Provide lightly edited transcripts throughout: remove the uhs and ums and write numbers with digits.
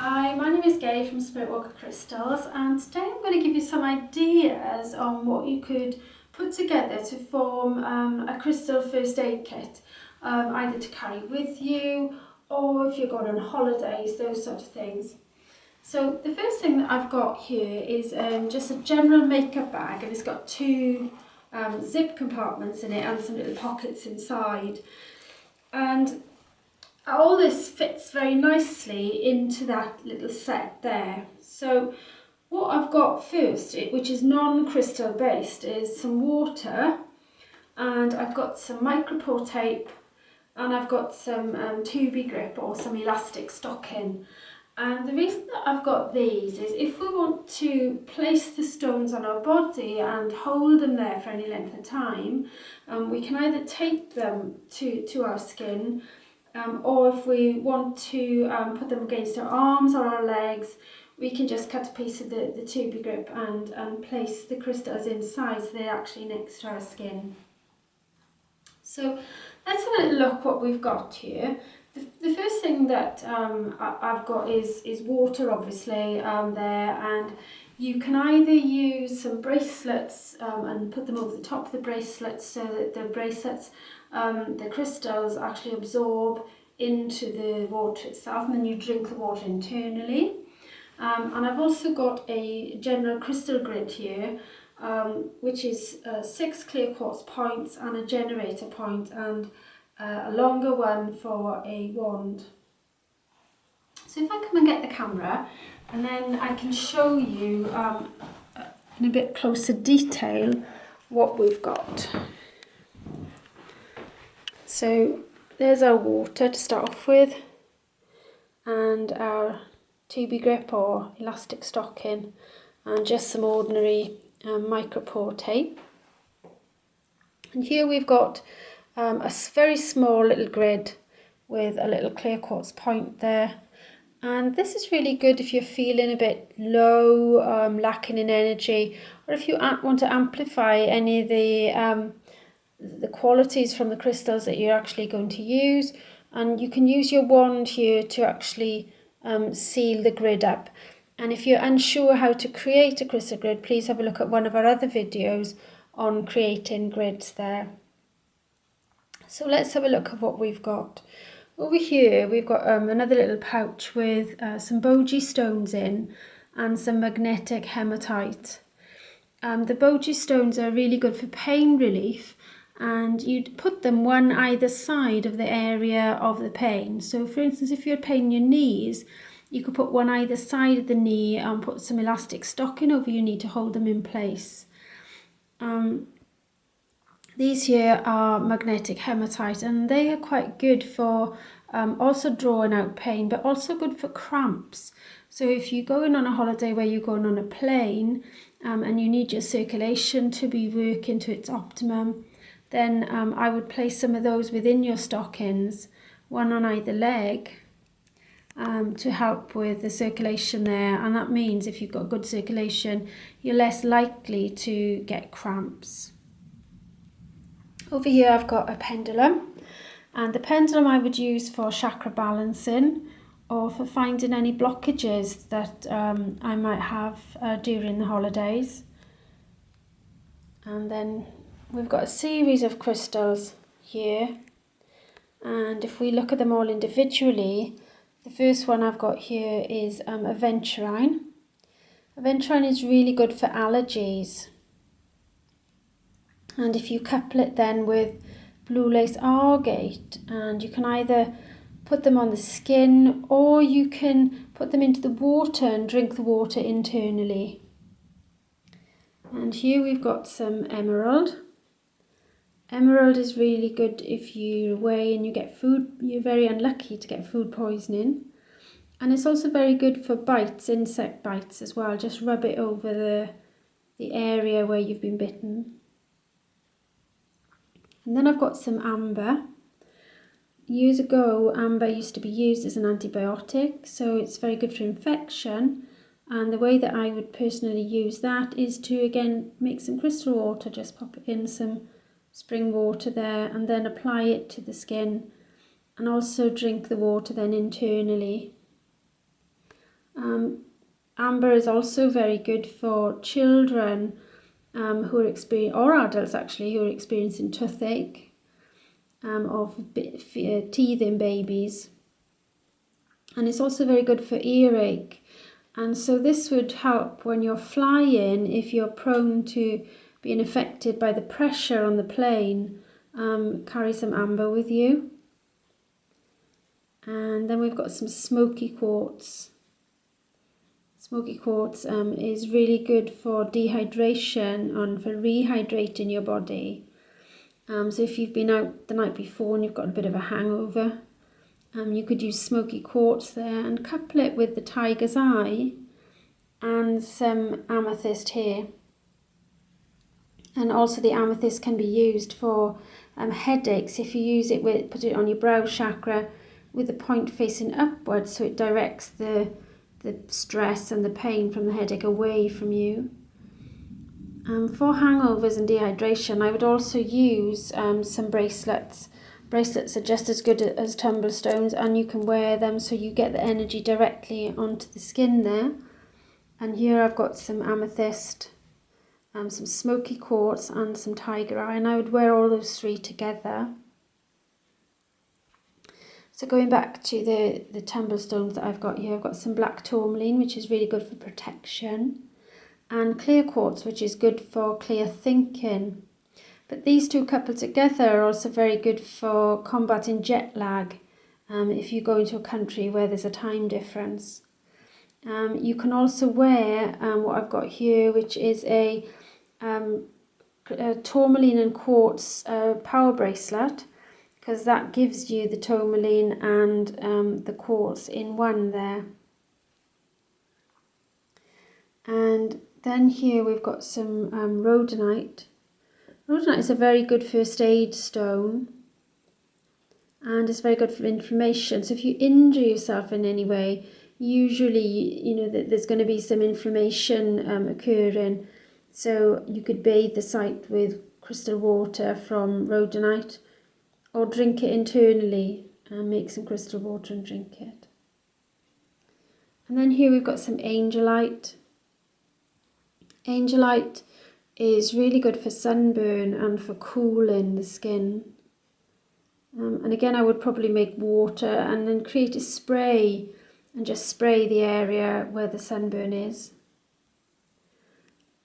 Hi, my name is Gay from Spirit Walker Crystals, and today I'm going to give you some ideas on what you could put together to form a crystal first aid kit, either to carry with you or if you're going on holidays, those sort of things. So the first thing that I've got here is just a general makeup bag, and it's got two zip compartments in it and some little pockets inside. And all this fits very nicely into that little set there. So what I've got first, which is non-crystal based, is some water, and I've got some micropore tape, and I've got some Tubi grip or some elastic stocking. And the reason that I've got these is if we want to place the stones on our body and hold them there for any length of time, we can either tape them to our skin, or if we want to put them against our arms or our legs, we can just cut a piece of the Tubi grip and place the crystals inside so they're actually next to our skin. So let's have a little look what we've got here. The first thing that I've got is water, obviously, there, and you can either use some bracelets and put them over the top of the bracelets so that the bracelets, the crystals actually absorb into the water itself, and then you drink the water internally. And I've also got a general crystal grid here, which is 6 clear quartz points and a generator point, and a longer one for a wand. So if I come and get the camera, and then I can show you in a bit closer detail what we've got. So there's our water to start off with, and our Tubi grip or elastic stocking, and just some ordinary micropore tape. And here we've got a very small little grid with a little clear quartz point there. And this is really good if you're feeling a bit low, lacking in energy, or if you want to amplify any of the qualities from the crystals that you're actually going to use. And you can use your wand here to actually seal the grid up. And if you're unsure how to create a crystal grid, please have a look at one of our other videos on creating grids there. So let's have a look at what we've got. Over here we've got another little pouch with some boji stones in and some magnetic hematite. The boji stones are really good for pain relief, and you'd put them one either side of the area of the pain. So for instance, if you had pain in your knees, you could put one either side of the knee and put some elastic stocking over your knee to hold them in place. These here are magnetic hematite, and they are quite good for also drawing out pain, but also good for cramps. So if you're going on a holiday where you're going on a plane and you need your circulation to be working to its optimum, then I would place some of those within your stockings, one on either leg, to help with the circulation there. And that means if you've got good circulation, you're less likely to get cramps. Over here I've got a pendulum, and the pendulum I would use for chakra balancing or for finding any blockages that I might have during the holidays. And then we've got a series of crystals here, and if we look at them all individually, the first one I've got here is aventurine. Aventurine is really good for allergies. And if you couple it then with blue lace agate, and you can either put them on the skin or you can put them into the water and drink the water internally. And here we've got some emerald. Emerald is really good if you're away and you get food, you're very unlucky to get food poisoning. And it's also very good for bites, insect bites as well. Just rub it over the area where you've been bitten. And then I've got some amber. Years ago, amber used to be used as an antibiotic, so it's very good for infection. And the way that I would personally use that is to, again, make some crystal water, just pop in some spring water there, and then apply it to the skin, and also drink the water then internally. Amber is also very good for children who are experiencing, or adults actually, who are experiencing toothache, of teething babies. And it's also very good for earache. And so this would help when you're flying, if you're prone to being affected by the pressure on the plane. Carry some amber with you. And then we've got some smoky quartz. Smoky quartz is really good for dehydration and for rehydrating your body. So if you've been out the night before and you've got a bit of a hangover, you could use smoky quartz there and couple it with the tiger's eye and some amethyst here. And also the amethyst can be used for headaches. If you use it put it on your brow chakra with the point facing upwards, so it directs the stress and the pain from the headache away from you. For hangovers and dehydration, I would also use some bracelets. Bracelets are just as good as tumblestones, and you can wear them so you get the energy directly onto the skin there. And here I've got some amethyst, some smoky quartz and some tiger eye, and I would wear all those three together. So going back to the tumblestones that I've got here, I've got some black tourmaline, which is really good for protection, and clear quartz, which is good for clear thinking. But these two coupled together are also very good for combating jet lag, if you go into a country where there's a time difference. You can also wear what I've got here, which is a tourmaline and quartz power bracelet, because that gives you the tourmaline and the quartz in one there. And then here we've got some rhodonite. Rhodonite is a very good first aid stone, and it's very good for inflammation. So if you injure yourself in any way, usually there's going to be some inflammation occurring. So you could bathe the site with crystal water from rhodonite, or drink it internally and make some crystal water and drink it. And then here we've got some angelite. Angelite is really good for sunburn and for cooling the skin. And again, I would probably make water and then create a spray and just spray the area where the sunburn is.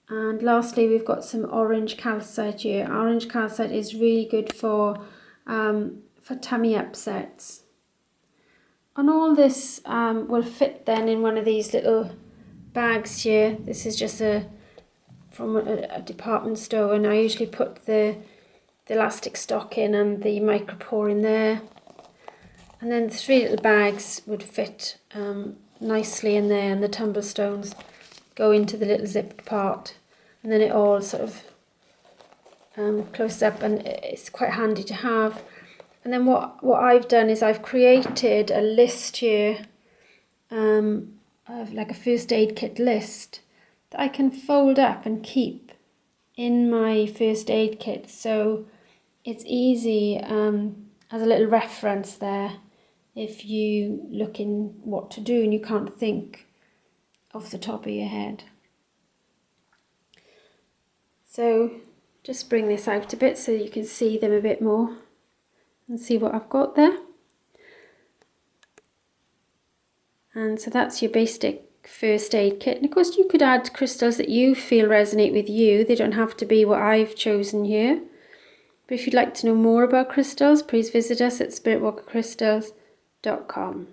And lastly, we've got some orange calcite here. Orange calcite is really good for tummy upsets. And all this will fit then in one of these little bags here. This is just from a department store, and I usually put the elastic stock in and the micropore in there. And then the three little bags would fit nicely in there, and the tumblestones go into the little zipped part. And then it all sort of closes up, and it's quite handy to have. And then what I've done is I've created a list here, of like a first aid kit list that I can fold up and keep in my first aid kit. So it's easy as a little reference there if you look in what to do and you can't think off the top of your head. So just bring this out a bit so you can see them a bit more and see what I've got there. And so that's your basic first aid kit. And of course you could add crystals that you feel resonate with you. They don't have to be what I've chosen here. But if you'd like to know more about crystals, please visit us at spiritwalkercrystals.com.